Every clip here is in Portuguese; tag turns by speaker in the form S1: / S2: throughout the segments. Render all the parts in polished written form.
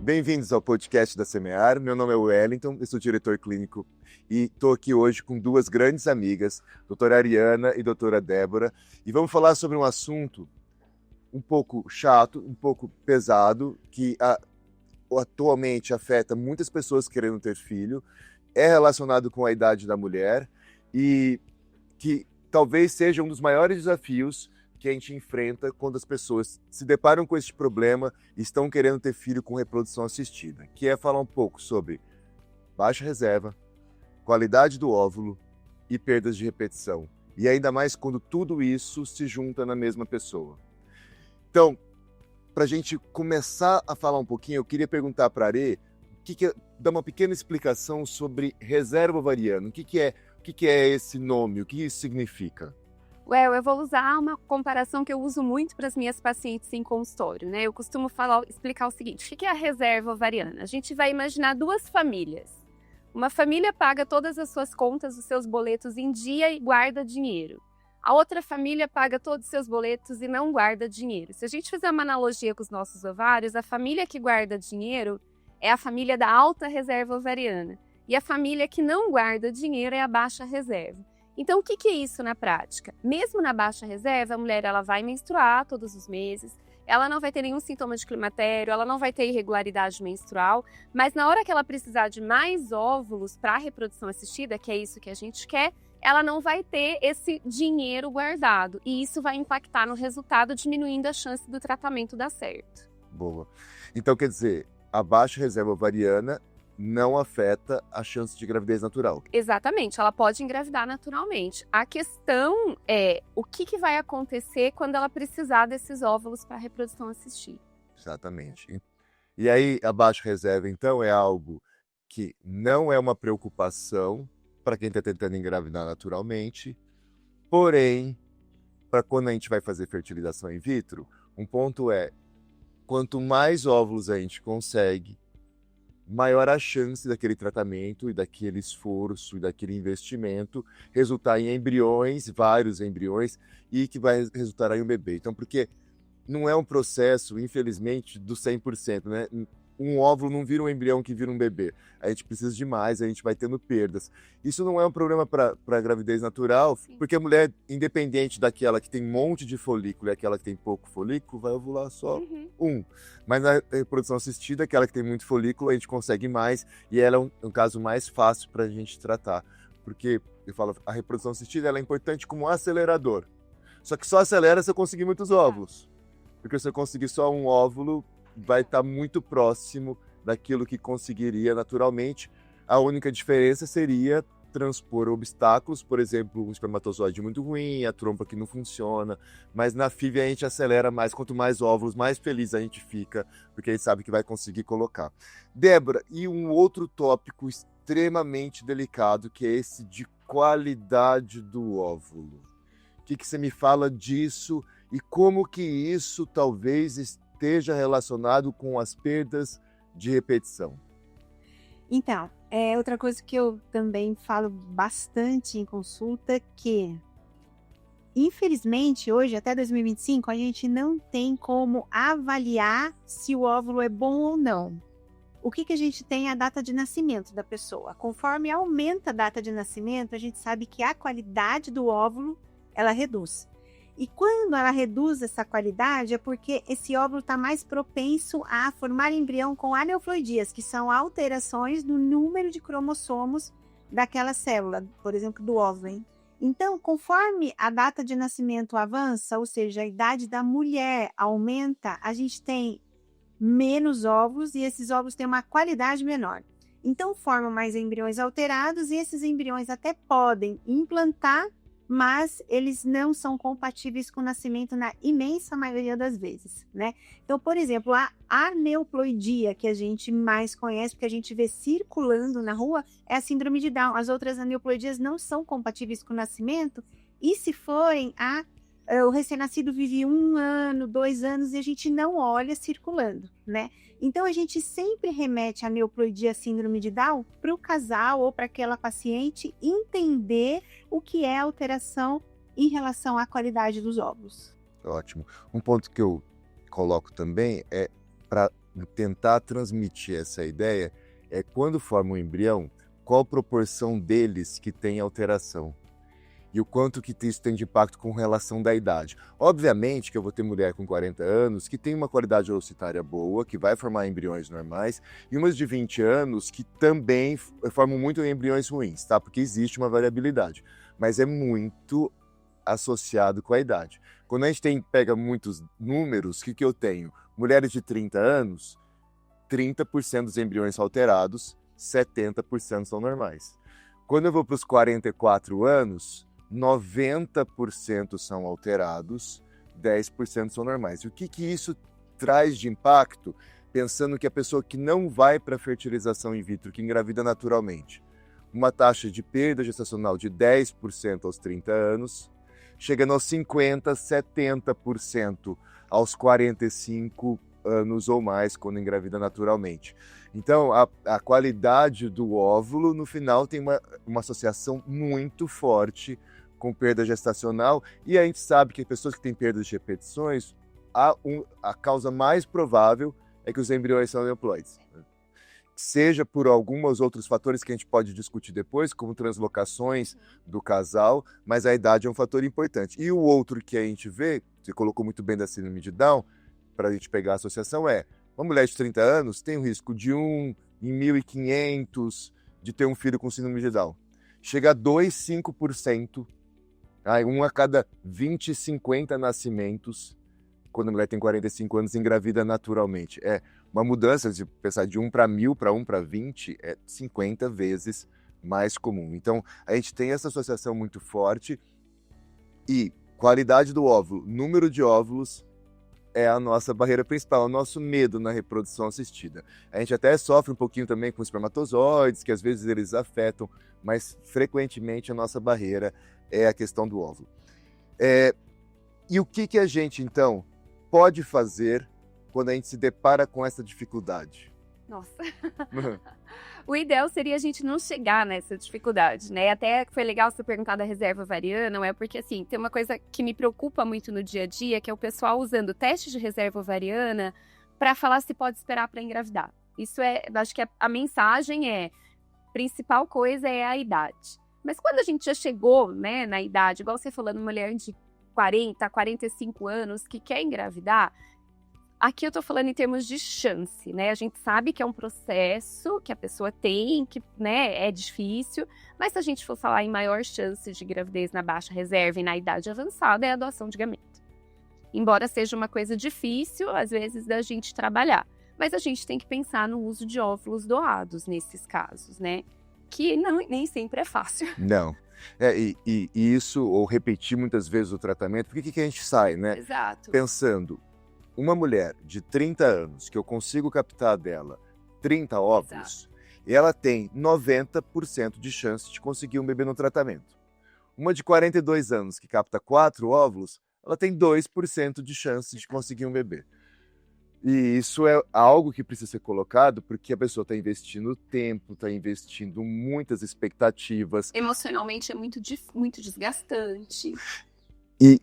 S1: Bem-vindos ao podcast da Semear. Meu nome é Wellington, eu sou diretor clínico e estou aqui hoje com duas grandes amigas, doutora Ariana e doutora Débora, e vamos falar sobre um assunto um pouco chato, um pouco pesado, que atualmente afeta muitas pessoas querendo ter filho, é relacionado com a idade da mulher e que talvez seja um dos maiores desafios que a gente enfrenta quando as pessoas se deparam com este problema e estão querendo ter filho com reprodução assistida, que é falar um pouco sobre baixa reserva, qualidade do óvulo e perdas de repetição. E ainda mais quando tudo isso se junta na mesma pessoa. Então, para a gente começar a falar um pouquinho, eu queria perguntar para a Arê, dar uma pequena explicação sobre reserva ovariana. O que é esse nome? O que isso significa?
S2: Eu vou usar uma comparação que eu uso muito para as minhas pacientes em consultório, né? Eu costumo explicar o seguinte: o que é a reserva ovariana? A gente vai imaginar duas famílias. Uma família paga todas as suas contas, os seus boletos em dia e guarda dinheiro. A outra família paga todos os seus boletos e não guarda dinheiro. Se a gente fizer uma analogia com os nossos ovários, a família que guarda dinheiro é a família da alta reserva ovariana. E a família que não guarda dinheiro é a baixa reserva. Então, o que é isso na prática? Mesmo na baixa reserva, a mulher ela vai menstruar todos os meses, ela não vai ter nenhum sintoma de climatério, ela não vai ter irregularidade menstrual, mas na hora que ela precisar de mais óvulos para a reprodução assistida, que é isso que a gente quer, ela não vai ter esse dinheiro guardado. E isso vai impactar no resultado, diminuindo a chance do tratamento dar certo.
S1: Boa. Então, quer dizer, a baixa reserva ovariana não afeta a chance de gravidez natural.
S2: Exatamente, ela pode engravidar naturalmente. A questão é o que vai acontecer quando ela precisar desses óvulos para a reprodução assistida.
S1: Exatamente. E aí, a baixa reserva, então, é algo que não é uma preocupação para quem está tentando engravidar naturalmente, porém, para quando a gente vai fazer fertilização in vitro, um ponto é, quanto mais óvulos a gente consegue, maior a chance daquele tratamento e daquele esforço e daquele investimento resultar em embriões, vários embriões, e que vai resultar em um bebê. Então, porque não é um processo, infelizmente, do 100%, né? Um óvulo não vira um embrião que vira um bebê. A gente precisa de mais, a gente vai tendo perdas. Isso não é um problema para a gravidez natural,
S2: Sim.
S1: porque a mulher, independente daquela que tem um monte de folículo e aquela que tem pouco folículo, vai ovular só um. Mas na reprodução assistida, aquela que tem muito folículo, a gente consegue mais, e ela é um caso mais fácil para a gente tratar. Porque, eu falo, a reprodução assistida ela é importante como um acelerador. Só que só acelera se eu conseguir muitos óvulos. Porque se eu conseguir só um óvulo, vai estar muito próximo daquilo que conseguiria naturalmente. A única diferença seria transpor obstáculos, por exemplo, um espermatozoide muito ruim, a trompa que não funciona, mas na FIV a gente acelera mais, quanto mais óvulos, mais feliz a gente fica, porque a gente sabe que vai conseguir colocar. Débora, e um outro tópico extremamente delicado, que é esse de qualidade do óvulo. O que você me fala disso e como que isso talvez esteja relacionado com as perdas de repetição?
S3: Então, outra coisa que eu também falo bastante em consulta, que infelizmente hoje, até 2025, a gente não tem como avaliar se o óvulo é bom ou não. O que a gente tem é a data de nascimento da pessoa. Conforme aumenta a data de nascimento, a gente sabe que a qualidade do óvulo, ela reduz. E quando ela reduz essa qualidade é porque esse óvulo está mais propenso a formar embrião com aneuploidias, que são alterações no número de cromossomos daquela célula, por exemplo, do óvulo. Hein? Então, conforme a data de nascimento avança, ou seja, a idade da mulher aumenta, a gente tem menos óvulos e esses óvulos têm uma qualidade menor. Então, formam mais embriões alterados e esses embriões até podem implantar, mas eles não são compatíveis com o nascimento na imensa maioria das vezes, né? Então, por exemplo, a aneuploidia que a gente mais conhece, porque a gente vê circulando na rua, é a síndrome de Down. As outras aneuploidias não são compatíveis com o nascimento, e se forem, o recém-nascido vive 1 ano, 2 anos, e a gente não olha circulando, né? Então, a gente sempre remete a aneuploidia, síndrome de Down, para o casal ou para aquela paciente entender o que é alteração em relação à qualidade dos óvulos.
S1: Ótimo. Um ponto que eu coloco também é para tentar transmitir essa ideia é quando forma um embrião, qual proporção deles que tem alteração e o quanto que isso tem de impacto com relação da idade. Obviamente que eu vou ter mulher com 40 anos que tem uma qualidade ocitária boa, que vai formar embriões normais, e umas de 20 anos que também formam muito embriões ruins, tá? Porque existe uma variabilidade, mas é muito associado com a idade. Quando a gente pega muitos números, o que eu tenho? Mulheres de 30 anos, 30% dos embriões são alterados, 70% são normais. Quando eu vou para os 44 anos, 90% são alterados, 10% são normais. E o que isso traz de impacto, pensando que a pessoa que não vai para a fertilização in vitro, que engravida naturalmente, uma taxa de perda gestacional de 10% aos 30 anos, chegando aos 50%, 70% aos 45 anos ou mais, quando engravida naturalmente. Então, a qualidade do óvulo, no final, tem uma associação muito forte com perda gestacional, e a gente sabe que pessoas que têm perdas de repetições, a causa mais provável é que os embriões são aneuploides. Seja por alguns outros fatores que a gente pode discutir depois, como translocações do casal, mas a idade é um fator importante. E o outro que a gente vê, você colocou muito bem da síndrome de Down, para a gente pegar a associação, é uma mulher de 30 anos tem um risco de 1 em 1.500 de ter um filho com síndrome de Down. Chega a 2, 5%, 1 a cada 20, 50 nascimentos, quando a mulher tem 45 anos, engravida naturalmente. É uma mudança de pensar de 1 para 1.000, para 1 para 20, é 50 vezes mais comum. Então, a gente tem essa associação muito forte e qualidade do óvulo, número de óvulos, é a nossa barreira principal, o nosso medo na reprodução assistida. A gente até sofre um pouquinho também com espermatozoides, que às vezes eles afetam, mas frequentemente a nossa barreira é a questão do óvulo. E o que a gente, então, pode fazer quando a gente se depara com essa dificuldade?
S2: Nossa, o ideal seria a gente não chegar nessa dificuldade, né? Até foi legal você perguntar da reserva ovariana, não é? Porque, assim, tem uma coisa que me preocupa muito no dia a dia, que é o pessoal usando testes de reserva ovariana para falar se pode esperar para engravidar. Isso acho que a mensagem principal coisa é a idade. Mas quando a gente já chegou, né, na idade, igual você falando, mulher de 40, 45 anos que quer engravidar, aqui eu tô falando em termos de chance, né? A gente sabe que é um processo que a pessoa tem, que, né, é difícil, mas se a gente for falar em maior chance de gravidez na baixa reserva e na idade avançada, é a doação de gameta. Embora seja uma coisa difícil, às vezes, da gente trabalhar. Mas a gente tem que pensar no uso de óvulos doados nesses casos, né? Que nem sempre é fácil.
S1: Não. E isso, ou repetir muitas vezes o tratamento, por que a gente sai, né?
S2: Exato.
S1: Pensando, uma mulher de 30 anos, que eu consigo captar dela 30 óvulos, e ela tem 90% de chance de conseguir um bebê no tratamento. Uma de 42 anos, que capta 4 óvulos, ela tem 2% de chance de conseguir um bebê. E isso é algo que precisa ser colocado porque a pessoa está investindo tempo, está investindo muitas expectativas.
S2: Emocionalmente é muito desgastante.
S1: E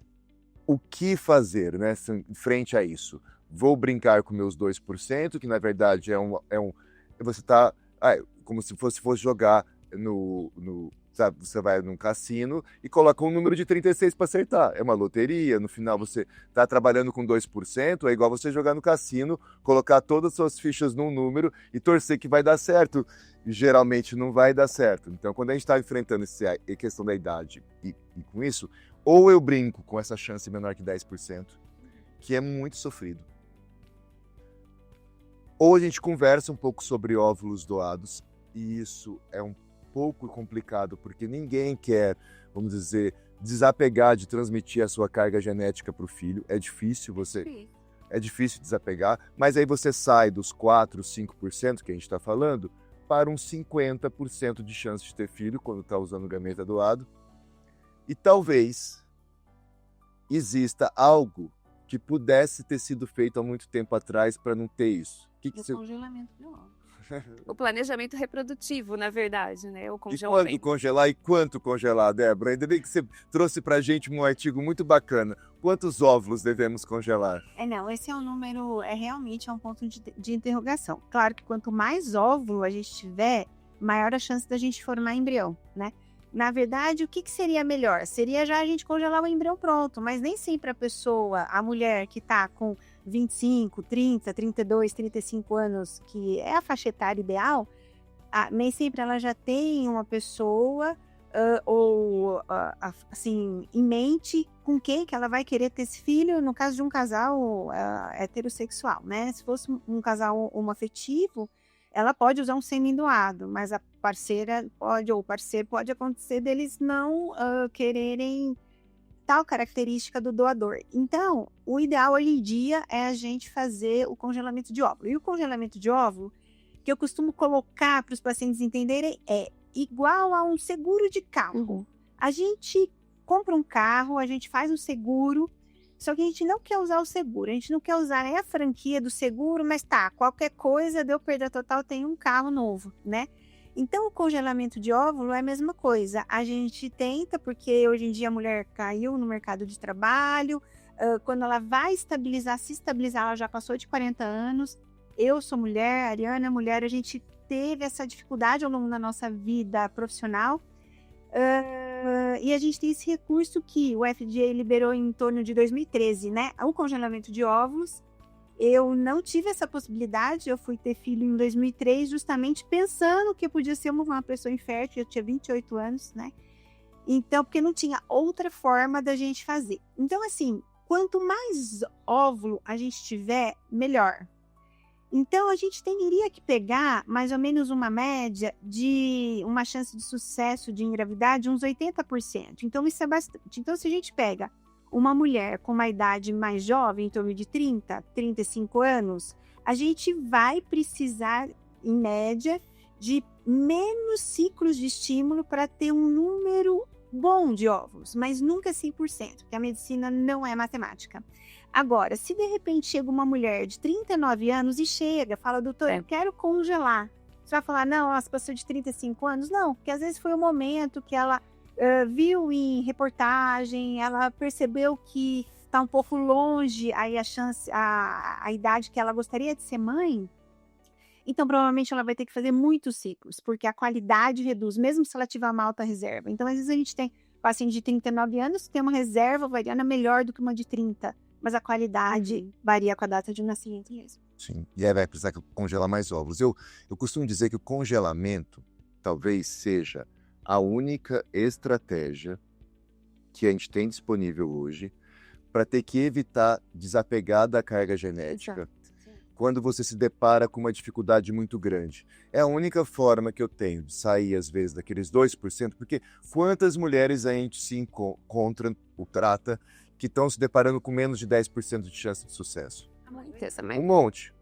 S1: o que fazer, né, frente a isso? Vou brincar com meus 2%, que na verdade você está como se fosse jogar sabe, você vai num cassino e coloca um número de 36 para acertar. É uma loteria, no final você está trabalhando com 2%, é igual você jogar no cassino, colocar todas as suas fichas num número e torcer que vai dar certo. Geralmente não vai dar certo. Então, quando a gente está enfrentando essa questão da idade e com isso, ou eu brinco com essa chance menor que 10%, que é muito sofrido, ou a gente conversa um pouco sobre óvulos doados, e isso é um pouco complicado, porque ninguém quer, vamos dizer, desapegar de transmitir a sua carga genética para o filho. É difícil desapegar, mas aí você sai dos 4, 5% que a gente está falando para uns 50% de chance de ter filho quando está usando gameta doado. E talvez exista algo que pudesse ter sido feito há muito tempo atrás para não ter isso.
S3: Descongelamento biológico.
S2: O planejamento reprodutivo, na verdade, né? O
S1: E quando
S2: congelamento.
S1: congelar e quanto congelar, Débora? Ainda bem que você trouxe pra gente um artigo muito bacana. Quantos óvulos devemos congelar?
S3: Não, esse é um número, realmente é um ponto de interrogação. Claro que quanto mais óvulo a gente tiver, maior a chance da gente formar embrião, né? Na verdade, o que seria melhor? Seria já a gente congelar o embrião pronto, mas nem sempre a pessoa, a mulher que tá com 25, 30, 32, 35 anos, que é a faixa etária ideal, nem sempre ela já tem uma pessoa assim, em mente com quem que ela vai querer ter esse filho, no caso de um casal heterossexual, né? Se fosse um casal homoafetivo, ela pode usar um sêmen doado, mas a parceira pode, ou o parceiro pode acontecer deles não quererem tal característica do doador. Então, o ideal hoje em dia é a gente fazer o congelamento de óvulo. E o congelamento de óvulo, que eu costumo colocar para os pacientes entenderem, é igual a um seguro de carro. A gente compra um carro, a gente faz um seguro, só que a gente não quer usar o seguro, a gente não quer usar nem a franquia do seguro, mas qualquer coisa, deu perda total, tem um carro novo, né? Então, o congelamento de óvulo é a mesma coisa. A gente tenta, porque hoje em dia a mulher caiu no mercado de trabalho, quando ela vai se estabilizar, ela já passou de 40 anos. Eu sou mulher, a Ariana é mulher, a gente teve essa dificuldade ao longo da nossa vida profissional. E a gente tem esse recurso que o FDA liberou em torno de 2013, né? O congelamento de óvulos. Eu não tive essa possibilidade, eu fui ter filho em 2003, justamente pensando que eu podia ser uma pessoa infértil, eu tinha 28 anos, né? Então, porque não tinha outra forma da gente fazer. Então, assim, quanto mais óvulo a gente tiver, melhor. Então, a gente teria que pegar mais ou menos uma média de uma chance de sucesso de engravidar de uns 80%. Então, isso é bastante. Então, se a gente pega uma mulher com uma idade mais jovem, em torno de 30, 35 anos, a gente vai precisar, em média, de menos ciclos de estímulo para ter um número bom de óvulos, mas nunca 100%, porque a medicina não é matemática. Agora, se de repente chega uma mulher de 39 anos e fala, doutor, eu quero congelar. Você vai falar, não, ela passou de 35 anos? Não, porque às vezes foi o momento que ela viu em reportagem, ela percebeu que está um pouco longe aí a idade que ela gostaria de ser mãe. Então, provavelmente ela vai ter que fazer muitos ciclos, porque a qualidade reduz, mesmo se ela tiver uma alta reserva. Então, às vezes a gente tem paciente de 39 anos que tem uma reserva ovariana melhor do que uma de 30, mas a qualidade varia com a data de nascimento mesmo.
S1: Sim, e aí vai precisar congelar mais óvulos. Eu costumo dizer que o congelamento talvez seja a única estratégia que a gente tem disponível hoje para ter que evitar desapegar da carga genética quando você se depara com uma dificuldade muito grande. É a única forma que eu tenho de sair, às vezes, daqueles 2%, porque quantas mulheres a gente se encontra, ou trata, que estão se deparando com menos de 10% de chance de sucesso? Um monte.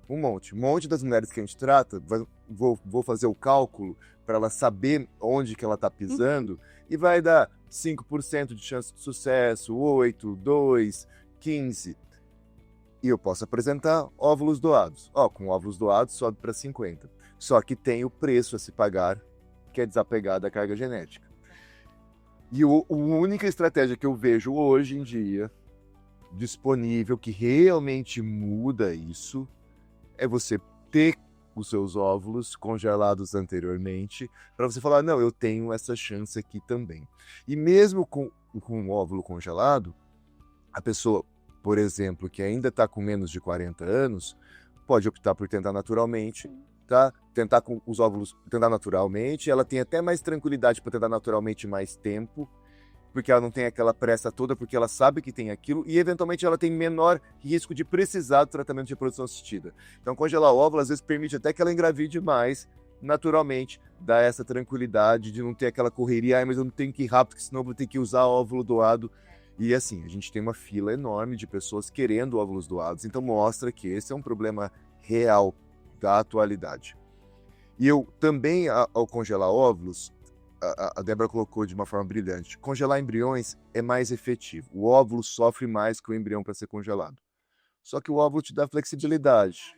S1: Um monte das mulheres que a gente trata, vou fazer o cálculo para ela saber onde que ela está pisando, e vai dar 5% de chance de sucesso, 8, 2, 15. E eu posso apresentar óvulos doados. Com óvulos doados sobe para 50. Só que tem o preço a se pagar, que é desapegar da carga genética. E a única estratégia que eu vejo hoje em dia disponível, que realmente muda isso, é você ter os seus óvulos congelados anteriormente, para você falar, não, eu tenho essa chance aqui também. E mesmo com o óvulo congelado, a pessoa, por exemplo, que ainda está com menos de 40 anos, pode optar por tentar naturalmente, tá? Tentar com os óvulos, tentar naturalmente, ela tem até mais tranquilidade para tentar naturalmente mais tempo, porque ela não tem aquela pressa toda, porque ela sabe que tem aquilo, e eventualmente ela tem menor risco de precisar do tratamento de reprodução assistida. Então, congelar o óvulo, às vezes, permite até que ela engravide mais, naturalmente, dá essa tranquilidade de não ter aquela correria, mas eu não tenho que ir rápido, porque senão eu vou ter que usar óvulo doado. E assim, a gente tem uma fila enorme de pessoas querendo óvulos doados, então mostra que esse é um problema real da atualidade. E eu também, ao congelar óvulos, a Débora colocou de uma forma brilhante, congelar embriões é mais efetivo. O óvulo sofre mais que o embrião para ser congelado. Só que o óvulo te dá flexibilidade.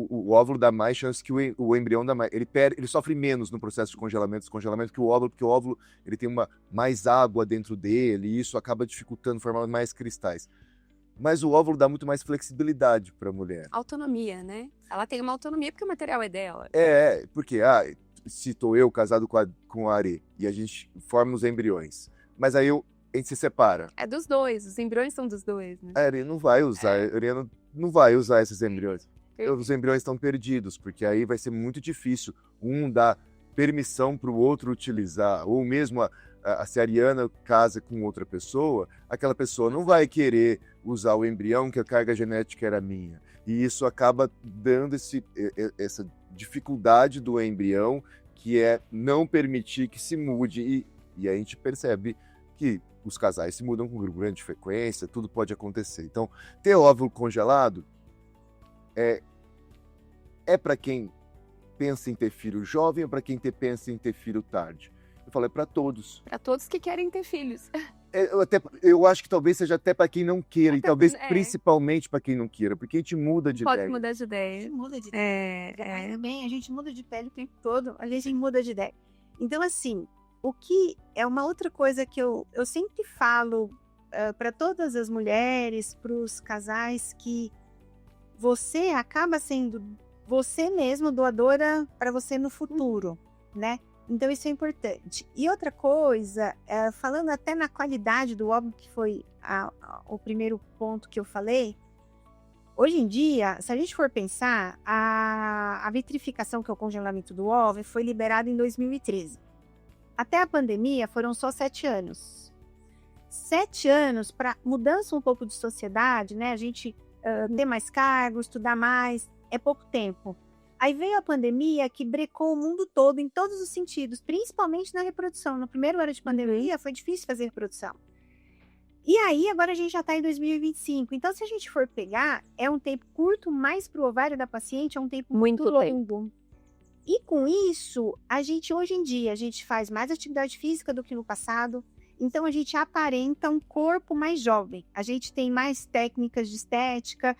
S1: O óvulo dá mais chance que o embrião dá mais. Ele sofre menos no processo de descongelamento que o óvulo, porque o óvulo ele tem mais água dentro dele e isso acaba dificultando formar mais cristais. Mas o óvulo dá muito mais flexibilidade para a mulher.
S2: Autonomia, né? Ela tem uma autonomia porque o material é dela.
S1: Porque se estou eu casado com a Ari e a gente forma os embriões, mas aí a gente se separa.
S2: É dos dois, os embriões são dos dois, né?
S1: A Ari não vai usar, não vai usar esses embriões. Os embriões estão perdidos, porque aí vai ser muito difícil um dar permissão para o outro utilizar, ou mesmo se a Ariana casa com outra pessoa, aquela pessoa não vai querer usar o embrião que a carga genética era minha. E isso acaba dando essa dificuldade do embrião, que é não permitir que se mude. E a gente percebe que os casais se mudam com grande frequência, tudo pode acontecer. Então, ter óvulo congelado é para quem pensa em ter filho jovem ou para quem pensa em ter filho tarde? Eu falo, é para todos.
S2: Para todos que querem ter filhos.
S1: Eu acho que talvez seja até para quem não queira, e talvez principalmente para quem não queira, porque a gente muda de ideia.
S2: Pode mudar de ideia.
S3: A gente muda de ideia. Também, a gente muda de pele o tempo todo, a gente muda de ideia. Então, assim, o que é uma outra coisa que eu sempre falo para todas as mulheres, para os casais, que você acaba sendo você mesmo doadora para você no futuro, né? Então isso é importante. E outra coisa, falando até na qualidade do óvulo, que foi o primeiro ponto que eu falei, hoje em dia, se a gente for pensar, a vitrificação, que é o congelamento do óvulo, foi liberada em 2013. Até a pandemia foram só 7 anos. 7 anos para mudança um pouco de sociedade, né? A gente ter mais cargos, estudar mais, é pouco tempo. Aí veio a pandemia que brecou o mundo todo em todos os sentidos, principalmente na reprodução. No primeiro ano de pandemia foi difícil fazer reprodução. E aí agora a gente já está em 2025. Então se a gente for pegar, é um tempo curto, mas para o ovário da paciente é um tempo muito longo. E com isso, hoje em dia, a gente faz mais atividade física do que no passado. Então a gente aparenta um corpo mais jovem. A gente tem mais técnicas de estética,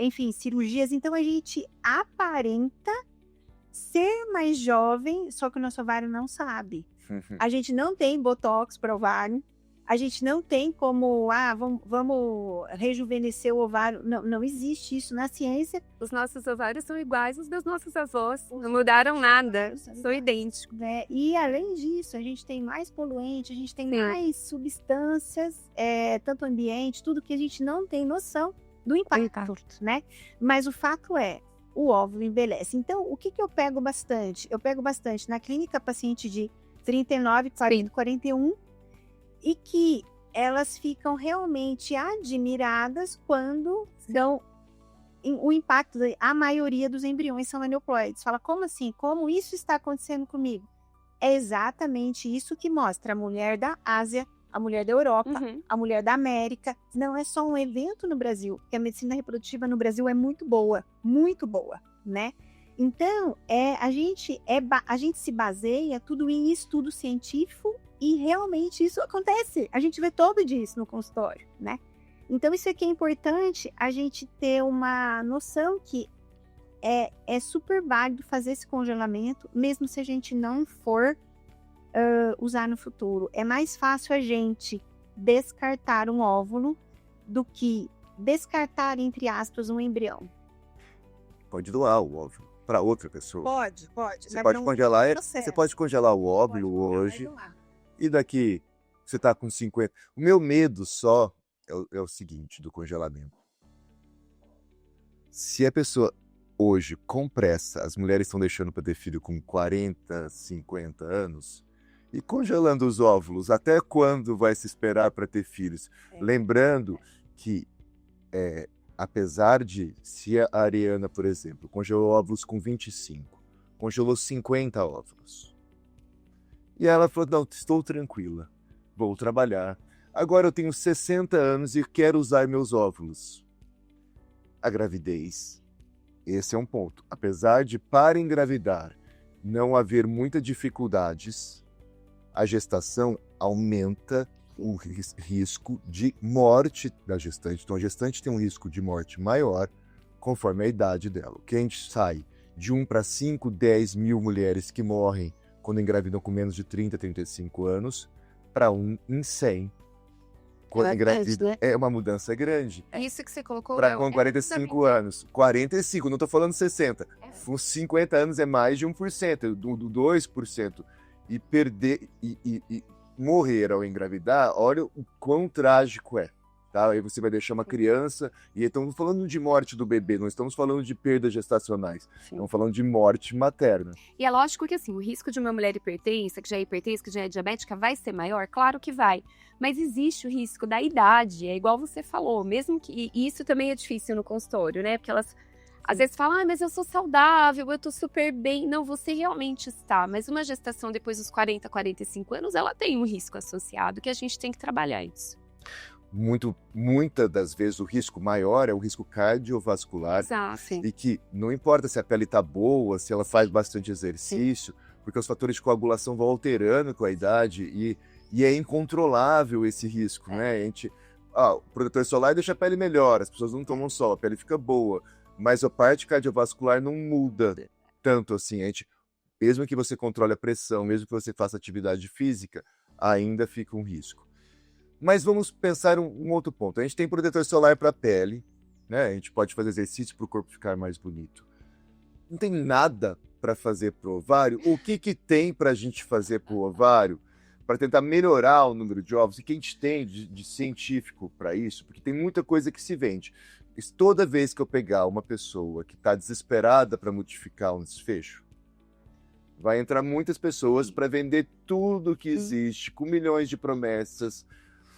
S3: enfim, cirurgias. Então a gente aparenta ser mais jovem, só que o nosso ovário não sabe. A gente não tem botox para ovário. A gente não tem como, vamos rejuvenescer o ovário. Não existe isso na ciência.
S2: Os nossos ovários são iguais aos dos nossos avós. Não mudaram nada, são idênticos.
S3: Né? E além disso, a gente tem mais poluente, a gente tem mais substâncias, tanto ambiente, tudo que a gente não tem noção do impacto, né? Mas o fato é, o óvulo envelhece. Então, o que eu pego bastante? Eu pego bastante na clínica paciente de 39, 40, 41, e que elas ficam realmente admiradas quando dão o impacto. A maioria dos embriões são aneuploides. Fala, como assim? Como isso está acontecendo comigo? É exatamente isso que mostra a mulher da Ásia, a mulher da Europa, a mulher da América. Não é só um evento no Brasil, porque a medicina reprodutiva no Brasil é muito boa, né? Então, a gente se baseia tudo em estudo científico e realmente isso acontece. A gente vê todo dia isso no consultório, né? Então, isso aqui é importante a gente ter uma noção que é super válido fazer esse congelamento, mesmo se a gente não for usar no futuro. É mais fácil a gente descartar um óvulo do que descartar, entre aspas, um embrião.
S1: Pode doar o óvulo para outra pessoa.
S3: Pode.
S1: Você pode congelar, você pode congelar o óvulo hoje. E daqui, você está com 50. O meu medo só é o seguinte do congelamento. Se a pessoa hoje, com pressa, as mulheres estão deixando para ter filho com 40, 50 anos, e congelando os óvulos, até quando vai se esperar para ter filhos? Lembrando que, apesar de, se a Ariana, por exemplo, congelou óvulos com 25, congelou 50 óvulos. E ela falou, não, estou tranquila, vou trabalhar. Agora eu tenho 60 anos e quero usar meus óvulos. A gravidez, esse é um ponto. Apesar de, para engravidar, não haver muitas dificuldades, a gestação aumenta o risco de morte da gestante. Então, a gestante tem um risco de morte maior conforme a idade dela. O que a gente sai de 1 para 5, 10 mil mulheres que morrem quando engravidam com menos de 30, 35 anos, para 1 em 100 quando engravida. Né? É uma mudança grande.
S2: Isso que você colocou
S1: com 45 anos. 45, não estou falando 60. Com 50 anos é mais de 1%, do 2%. E perder e morrer ao engravidar, olha o quão trágico é. Tá? Aí você vai deixar uma criança, e estamos falando de morte do bebê, não estamos falando de perdas gestacionais, Sim. Estamos falando de morte materna.
S2: E é lógico que assim, o risco de uma mulher hipertensa, que já é diabética, vai ser maior? Claro que vai. Mas existe o risco da idade, é igual você falou, mesmo que... E isso também é difícil no consultório, né? Porque elas às vezes falam, mas eu sou saudável, eu tô super bem. Não, você realmente está. Mas uma gestação depois dos 40, 45 anos, ela tem um risco associado, que a gente tem que trabalhar isso.
S1: Muitas das vezes o risco maior é o risco cardiovascular.
S2: Exato, sim.
S1: E que não importa se a pele está boa, se ela faz bastante exercício, sim. Porque os fatores de coagulação vão alterando com a idade e é incontrolável esse risco, né? O protetor solar deixa a pele melhor, as pessoas não tomam sol, a pele fica boa, mas a parte cardiovascular não muda tanto assim. Mesmo que você controle a pressão, mesmo que você faça atividade física, ainda fica um risco. Mas vamos pensar um outro ponto. A gente tem protetor solar para a pele, né? A gente pode fazer exercício para o corpo ficar mais bonito. Não tem nada para fazer para o ovário? O que tem para a gente fazer para o ovário para tentar melhorar o número de ovos? E que a gente tem de científico para isso? Porque tem muita coisa que se vende. Toda vez que eu pegar uma pessoa que está desesperada para modificar um desfecho, vai entrar muitas pessoas para vender tudo que existe, com milhões de promessas,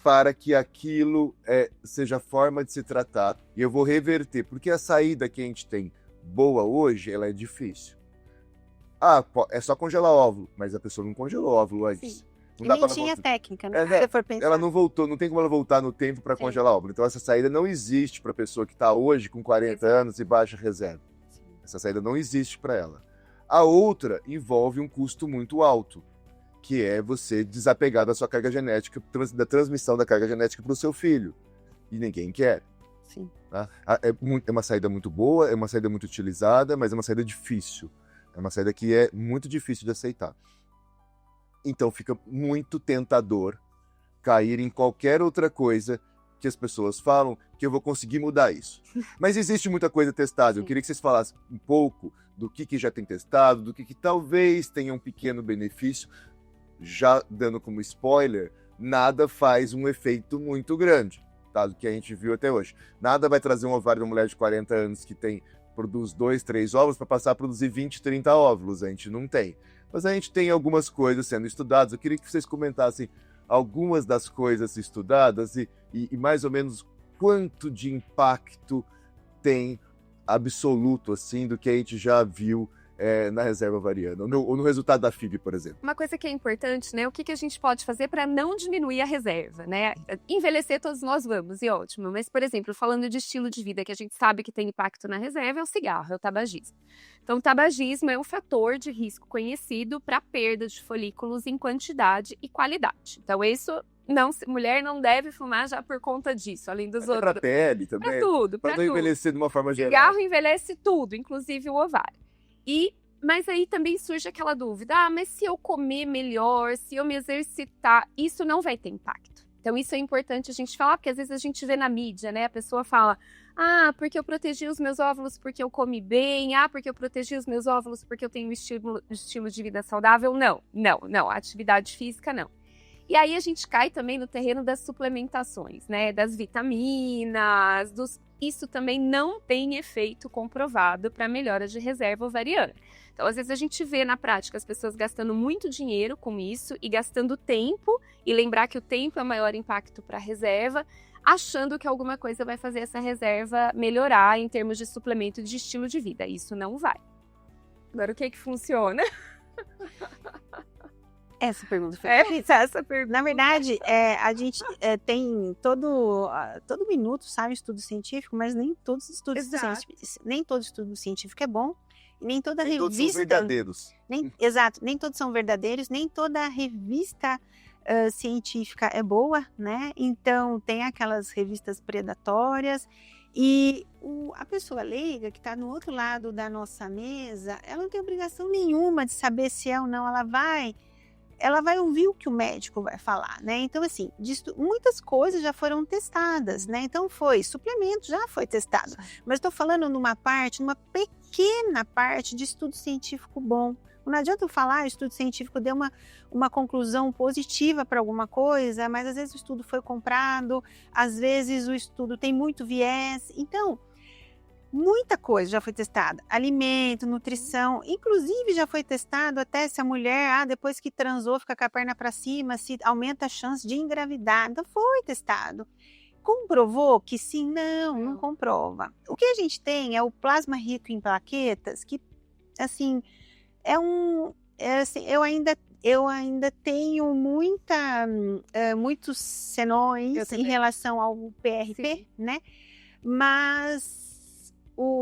S1: para que aquilo seja a forma de se tratar. E eu vou reverter, porque a saída que a gente tem boa hoje, ela é difícil. É só congelar óvulo, mas a pessoa não congelou óvulo antes.
S3: Sim. Não dá nem tinha técnica, né? Se for pensar.
S1: Ela não voltou, não tem como ela voltar no tempo para congelar óvulo. Então essa saída não existe para a pessoa que está hoje com 40 anos e baixa reserva. Sim. Essa saída não existe para ela. A outra envolve um custo muito alto, que é você desapegar da sua carga genética, da transmissão da carga genética para o seu filho. E ninguém quer.
S2: Sim.
S1: Tá? É uma saída muito boa, é uma saída muito utilizada, mas é uma saída difícil. É uma saída que é muito difícil de aceitar. Então fica muito tentador cair em qualquer outra coisa que as pessoas falam que eu vou conseguir mudar isso. Mas existe muita coisa testada. Eu queria que vocês falassem um pouco do que já tem testado, do que talvez tenha um pequeno benefício. Já dando como spoiler, nada faz um efeito muito grande, tá? Do que a gente viu até hoje. Nada vai trazer um ovário de uma mulher de 40 anos que produz 2, 3 óvulos para passar a produzir 20, 30 óvulos. A gente não tem. Mas a gente tem algumas coisas sendo estudadas. Eu queria que vocês comentassem algumas das coisas estudadas e mais ou menos quanto de impacto tem absoluto assim do que a gente já viu na reserva ovariana, ou no resultado da FIV, por exemplo.
S2: Uma coisa que é importante, né? O que a gente pode fazer para não diminuir a reserva, né? Envelhecer todos nós vamos, e ótimo. Mas, por exemplo, falando de estilo de vida que a gente sabe que tem impacto na reserva, é o cigarro, é o tabagismo. Então, o tabagismo é um fator de risco conhecido para perda de folículos em quantidade e qualidade. Então, isso... mulher não deve fumar já por conta disso, além dos outros.
S1: Para pele também.
S2: Para tudo,
S1: para não envelhecer de uma forma geral.
S2: Cigarro envelhece tudo, inclusive o ovário. Mas aí também surge aquela dúvida, mas se eu comer melhor, se eu me exercitar, isso não vai ter impacto. Então isso é importante a gente falar, porque às vezes a gente vê na mídia, né? A pessoa fala, porque eu protegi os meus óvulos porque eu comi bem, porque eu protegi os meus óvulos porque eu tenho um estilo de vida saudável. Não, atividade física não. E aí a gente cai também no terreno das suplementações, né? Das vitaminas, isso também não tem efeito comprovado para melhora de reserva ovariana. Então, às vezes a gente vê na prática as pessoas gastando muito dinheiro com isso e gastando tempo, e lembrar que o tempo é o maior impacto para a reserva, achando que alguma coisa vai fazer essa reserva melhorar em termos de suplemento de estilo de vida. Isso não vai. Agora, o que funciona?
S3: Essa pergunta foi essa pergunta. Na verdade, a gente tem todo minuto sai um estudo científico, mas nem todos os estudos científicos, nem todo estudo científico é bom, e nem toda revista.
S1: Todos são verdadeiros.
S3: Exato, nem todos são verdadeiros, nem toda revista científica é boa, né? Então tem aquelas revistas predatórias E a pessoa leiga, que está no outro lado da nossa mesa, ela não tem obrigação nenhuma de saber se é ou não. Ela vai ouvir o que o médico vai falar, né? Então, assim, muitas coisas já foram testadas, né? Então, suplemento já foi testado. Mas estou falando numa pequena parte de estudo científico bom. Não adianta eu falar, o estudo científico deu uma conclusão positiva para alguma coisa, mas às vezes o estudo foi comprado, às vezes o estudo tem muito viés. Então, muita coisa já foi testada. Alimento, nutrição, inclusive já foi testado até se a mulher, depois que transou, fica com a perna para cima, se aumenta a chance de engravidar. Então, foi testado. Comprovou que sim? Não comprova. O que a gente tem é o plasma rico em plaquetas, que, assim, eu ainda tenho muitos senões em relação ao PRP, sim, né? Mas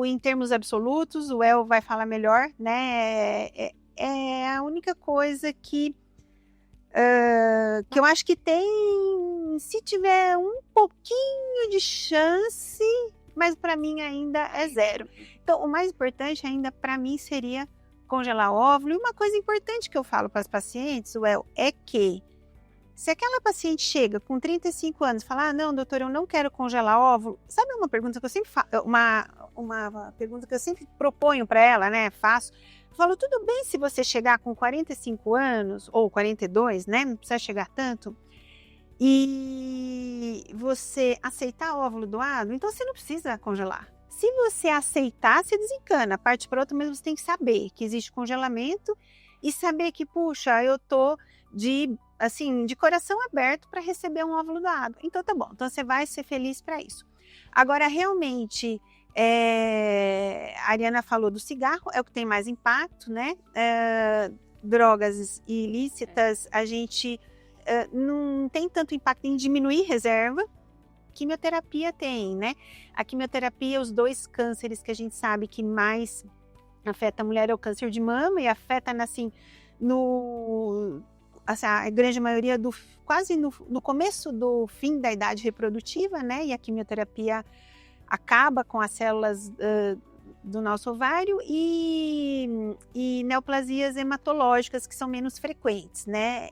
S3: em termos absolutos, o El vai falar melhor, né? É a única coisa que eu acho que tem, se tiver um pouquinho de chance, mas para mim ainda é zero. Então, o mais importante ainda para mim seria congelar óvulo. E uma coisa importante que eu falo para as pacientes, é que se aquela paciente chega com 35 anos e fala, não, doutor, eu não quero congelar óvulo, sabe uma pergunta que eu sempre faço, uma pergunta que eu sempre proponho para ela, né, faço, eu falo, tudo bem se você chegar com 45 anos, ou 42, né, não precisa chegar tanto, e você aceitar óvulo doado, então você não precisa congelar. Se você aceitar, você desencana, parte para outra, mas você tem que saber que existe congelamento e saber que, puxa, eu tô de coração aberto para receber um óvulo doado. Então tá bom, então você vai ser feliz para isso. Agora, realmente, a Ariana falou do cigarro, é o que tem mais impacto, né? Drogas ilícitas, a gente não tem tanto impacto em diminuir reserva. Quimioterapia tem, né? A quimioterapia, os 2 cânceres que a gente sabe que mais afeta a mulher é o câncer de mama e afeta, assim, a grande maioria quase no começo do fim da idade reprodutiva, né? E a quimioterapia acaba com as células do nosso ovário e neoplasias hematológicas que são menos frequentes, né?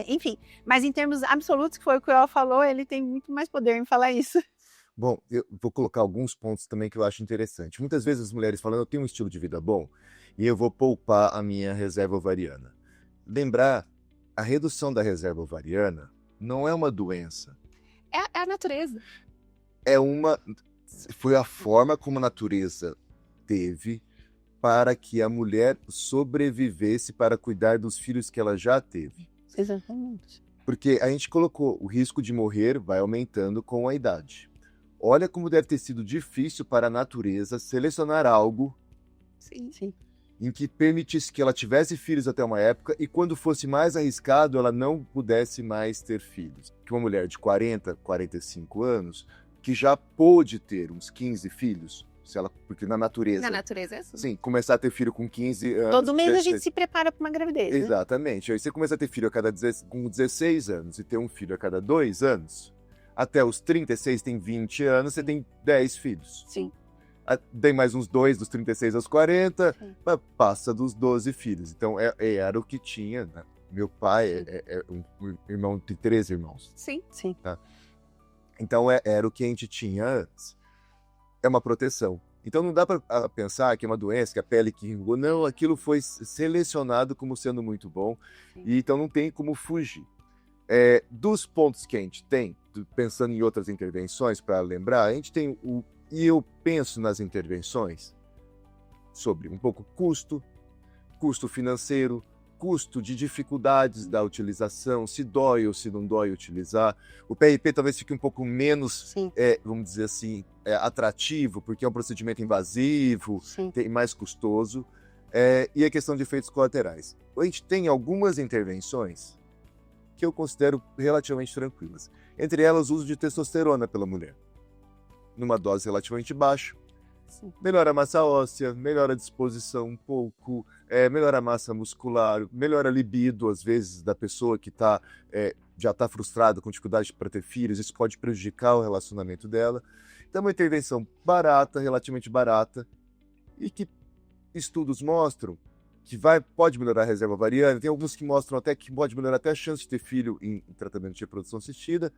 S3: Enfim, mas em termos absolutos, que foi o que o El falou, ele tem muito mais poder em falar isso.
S1: Bom, eu vou colocar alguns pontos também que eu acho interessante. Muitas vezes as mulheres falam, eu tenho um estilo de vida bom e eu vou poupar a minha reserva ovariana. Lembrar, a redução da reserva ovariana não é uma doença.
S2: É a natureza.
S1: Foi a forma como a natureza teve para que a mulher sobrevivesse para cuidar dos filhos que ela já teve.
S3: Exatamente.
S1: Porque a gente colocou, o risco de morrer vai aumentando com a idade. Olha como deve ter sido difícil para a natureza selecionar algo em que permitisse que ela tivesse filhos até uma época e quando fosse mais arriscado, ela não pudesse mais ter filhos. Que uma mulher de 40, 45 anos, que já pôde ter uns 15 filhos, porque na natureza...
S2: Na natureza é assim.
S1: Sim, começar a ter filho com 15 anos...
S3: Todo mês a gente se prepara para uma gravidez,
S1: Exatamente. Aí você começa a ter filho com 16 anos e ter um filho a cada 2 anos, até os 36 tem 20 anos, você tem 10 filhos.
S3: Sim.
S1: Tem mais uns 2, dos 36 aos 40, passa dos 12 filhos. Então, era o que tinha, né? Meu pai é um irmão de 13 irmãos.
S2: Sim.
S1: Tá? Então, era o que a gente tinha antes. É uma proteção. Então, não dá para pensar que é uma doença, que a pele que enrugou. Não, aquilo foi selecionado como sendo muito bom. E então, não tem como fugir. Dos pontos que a gente tem, pensando em outras intervenções, para lembrar, a gente tem e eu penso nas intervenções sobre um pouco custo financeiro, custo de dificuldades da utilização, se dói ou se não dói utilizar. O PRP talvez fique um pouco menos, vamos dizer assim, atrativo, porque é um procedimento invasivo, mais custoso, e a questão de efeitos colaterais. A gente tem algumas intervenções que eu considero relativamente tranquilas. Entre elas, o uso de testosterona pela mulher, numa dose relativamente baixa. Melhora a massa óssea, melhora a disposição um pouco, melhora a massa muscular, melhora a libido, às vezes, da pessoa que já está frustrada com dificuldade para ter filhos. Isso pode prejudicar o relacionamento dela. Então, é uma intervenção barata, relativamente barata, e que estudos mostram que pode melhorar a reserva ovariana. Tem alguns que mostram até que pode melhorar até a chance de ter filho em tratamento de reprodução assistida.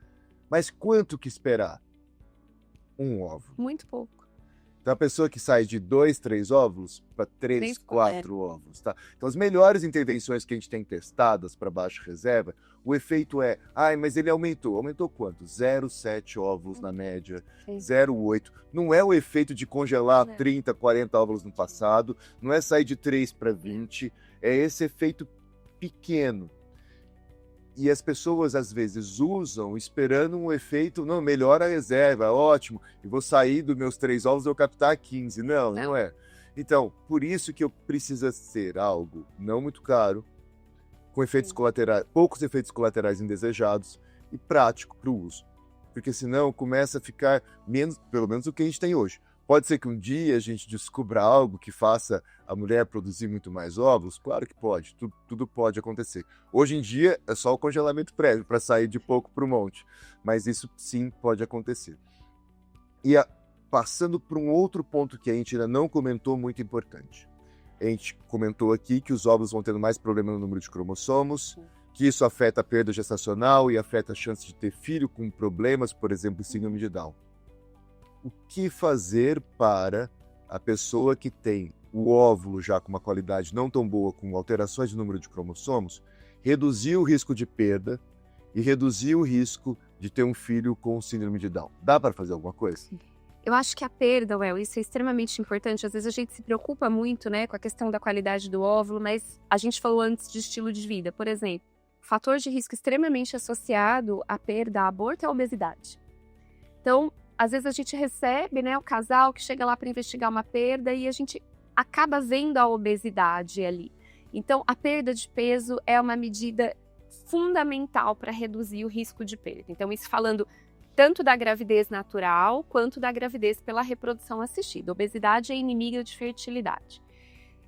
S1: Mas quanto que esperar? Um óvulo.
S2: Muito pouco.
S1: Então, a pessoa que sai de 2, 3 óvulos para 3, 4 óvulos, tá? Então, as melhores intervenções que a gente tem testadas para baixa reserva, o efeito é, mas ele aumentou. Aumentou quanto? 0,7 óvulos na média, 0,8. Não é o efeito de congelar 30, 40 óvulos no passado, não é sair de 3 para 20, é esse efeito pequeno. E as pessoas, às vezes, usam esperando um efeito, não, melhora a reserva, ótimo, e vou sair dos meus 3 ovos e eu captar 15. Não é. Então, por isso que precisa ser algo não muito caro, com efeitos colaterais, poucos efeitos colaterais indesejados e prático para o uso. Porque senão começa a ficar menos, pelo menos o que a gente tem hoje. Pode ser que um dia a gente descubra algo que faça a mulher produzir muito mais óvulos? Claro que pode, tudo pode acontecer. Hoje em dia é só o congelamento prévio para sair de pouco para um monte, mas isso sim pode acontecer. E passando para um outro ponto que a gente ainda não comentou, muito importante. A gente comentou aqui que os óvulos vão tendo mais problema no número de cromossomos, que isso afeta a perda gestacional e afeta a chance de ter filho com problemas, por exemplo, síndrome de Down. O que fazer para a pessoa que tem o óvulo já com uma qualidade não tão boa, com alterações de número de cromossomos, reduzir o risco de perda e reduzir o risco de ter um filho com síndrome de Down? Dá para fazer alguma coisa?
S2: Eu acho que a perda, isso é extremamente importante. Às vezes a gente se preocupa muito, né, com a questão da qualidade do óvulo, mas a gente falou antes de estilo de vida. Por exemplo, fator de risco extremamente associado à perda, a aborto, é a obesidade. Então, às vezes a gente recebe, né, o casal que chega lá para investigar uma perda e a gente acaba vendo a obesidade ali. Então, a perda de peso é uma medida fundamental para reduzir o risco de perda. Então, isso falando tanto da gravidez natural quanto da gravidez pela reprodução assistida. Obesidade é inimiga de fertilidade.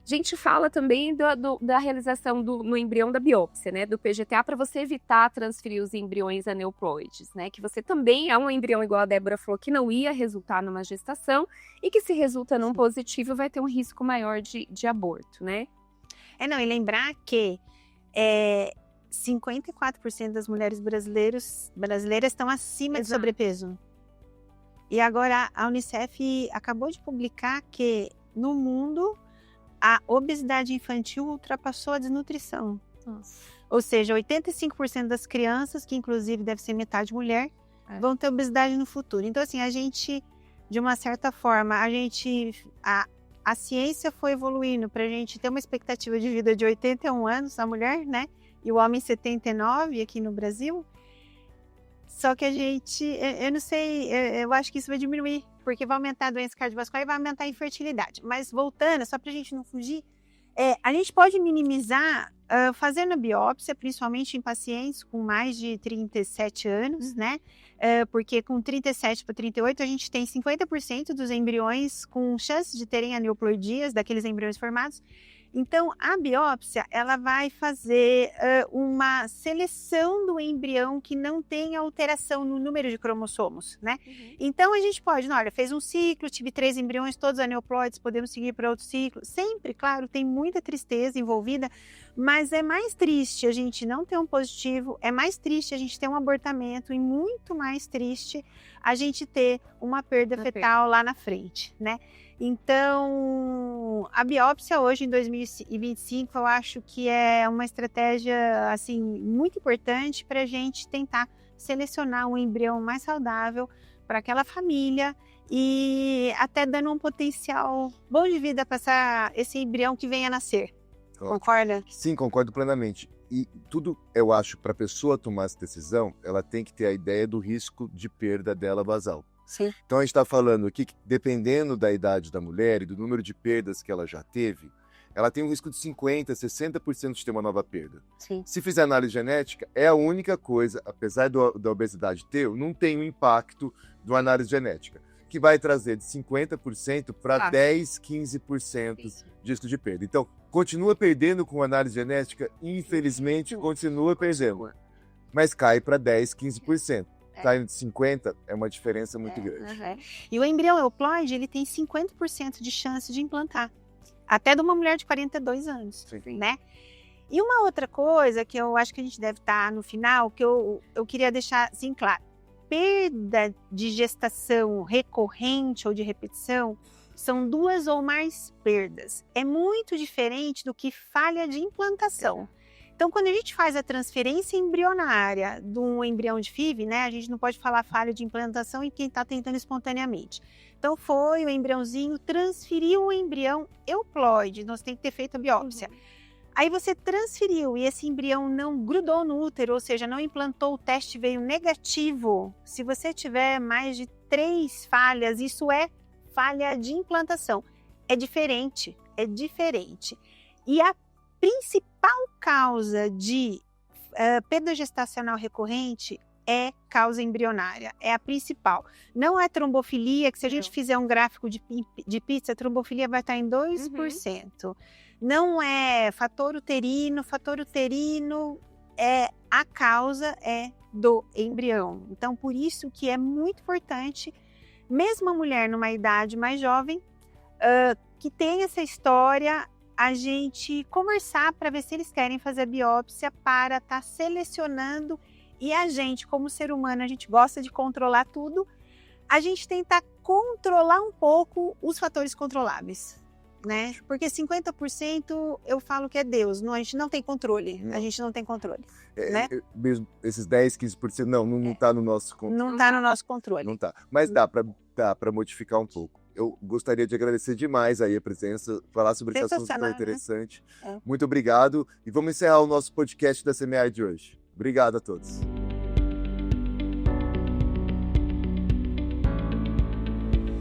S2: A gente fala também da realização no embrião da biópsia, né, do PGTA, para você evitar transferir os embriões aneuploides, né, que você também é um embrião, igual a Débora falou, que não ia resultar numa gestação e que se resulta num positivo vai ter um risco maior de aborto, né?
S3: E lembrar que 54% das mulheres brasileiras estão acima de sobrepeso. E agora a Unicef acabou de publicar que no mundo a obesidade infantil ultrapassou a desnutrição.
S2: Nossa.
S3: Ou seja, 85% das crianças, que inclusive deve ser metade mulher, vão ter obesidade no futuro. Então, assim, a gente, de uma certa forma, a ciência foi evoluindo para a gente ter uma expectativa de vida de 81 anos, a mulher, né? E o homem 79 aqui no Brasil. Só que a gente, eu não sei, eu acho que isso vai diminuir, porque vai aumentar a doença cardiovascular e vai aumentar a infertilidade. Mas voltando, só para a gente não fugir, a gente pode minimizar fazendo a biópsia, principalmente em pacientes com mais de 37 anos, né? Porque com 37 para 38 a gente tem 50% dos embriões com chance de terem aneuploidias, daqueles embriões formados. Então, a biópsia, ela vai fazer uma seleção do embrião que não tem alteração no número de cromossomos, né?
S2: Uhum.
S3: Então, a gente pode, olha, fez um ciclo, tive 3 embriões, todos aneuploides, podemos seguir para outro ciclo. Sempre, claro, tem muita tristeza envolvida, mas é mais triste a gente não ter um positivo, é mais triste a gente ter um abortamento e muito mais triste a gente ter uma perda fetal lá na frente, né? Então, a biópsia hoje em 2025 eu acho que é uma estratégia assim muito importante para a gente tentar selecionar um embrião mais saudável para aquela família e até dando um potencial bom de vida para esse embrião que venha a nascer. Concorda?
S1: Sim, concordo plenamente. E tudo, eu acho, para a pessoa tomar essa decisão, ela tem que ter a ideia do risco de perda dela basal.
S3: Sim.
S1: Então a gente está falando aqui que, dependendo da idade da mulher e do número de perdas que ela já teve, ela tem um risco de 50%, 60% de ter uma nova perda.
S3: Sim.
S1: Se fizer análise genética, é a única coisa, apesar da obesidade ter, não tem o impacto do análise genética, que vai trazer de 50% para 10%, 15% de risco de perda. Então, continua perdendo com análise genética, infelizmente, continua perdendo, mas cai para 10%, 15%. saindo de 50, é uma diferença muito grande.
S3: E o embrião euploide, ele tem 50% de chance de implantar. Até de uma mulher de 42 anos, né? E uma outra coisa que eu acho que a gente deve estar no final, que eu queria deixar assim claro. Perda de gestação recorrente ou de repetição são 2 ou mais perdas. É muito diferente do que falha de implantação. Então, quando a gente faz a transferência embrionária de um embrião de FIV, né, a gente não pode falar falha de implantação em quem está tentando espontaneamente. Então, foi o embriãozinho, transferiu o embrião euploide, nós temos que ter feito a biópsia. Aí você transferiu e esse embrião não grudou no útero, ou seja, não implantou, o teste veio negativo. Se você tiver mais de 3 falhas, isso é falha de implantação. É diferente. E a principal causa de perda gestacional recorrente é causa embrionária, é a principal. Não é trombofilia, que se a gente fizer um gráfico de pizza, a trombofilia vai estar em 2%. Não é fator uterino é a causa do embrião. Então, por isso que é muito importante, mesmo a mulher numa idade mais jovem, que tem essa história, a gente conversar para ver se eles querem fazer a biópsia para estar selecionando. E a gente, como ser humano, a gente gosta de controlar tudo, a gente tentar controlar um pouco os fatores controláveis. Né? Porque 50% eu falo que é Deus, a gente não tem controle, a gente não tem controle, né?
S1: Mesmo esses 10, 15% não está no nosso controle.
S3: Não está no nosso controle.
S1: Não tá, mas dá para modificar um pouco. Eu gostaria de agradecer demais aí a presença, falar sobre esse assunto tão interessante. Muito obrigado e vamos encerrar o nosso podcast da Semear de hoje. Obrigado a todos.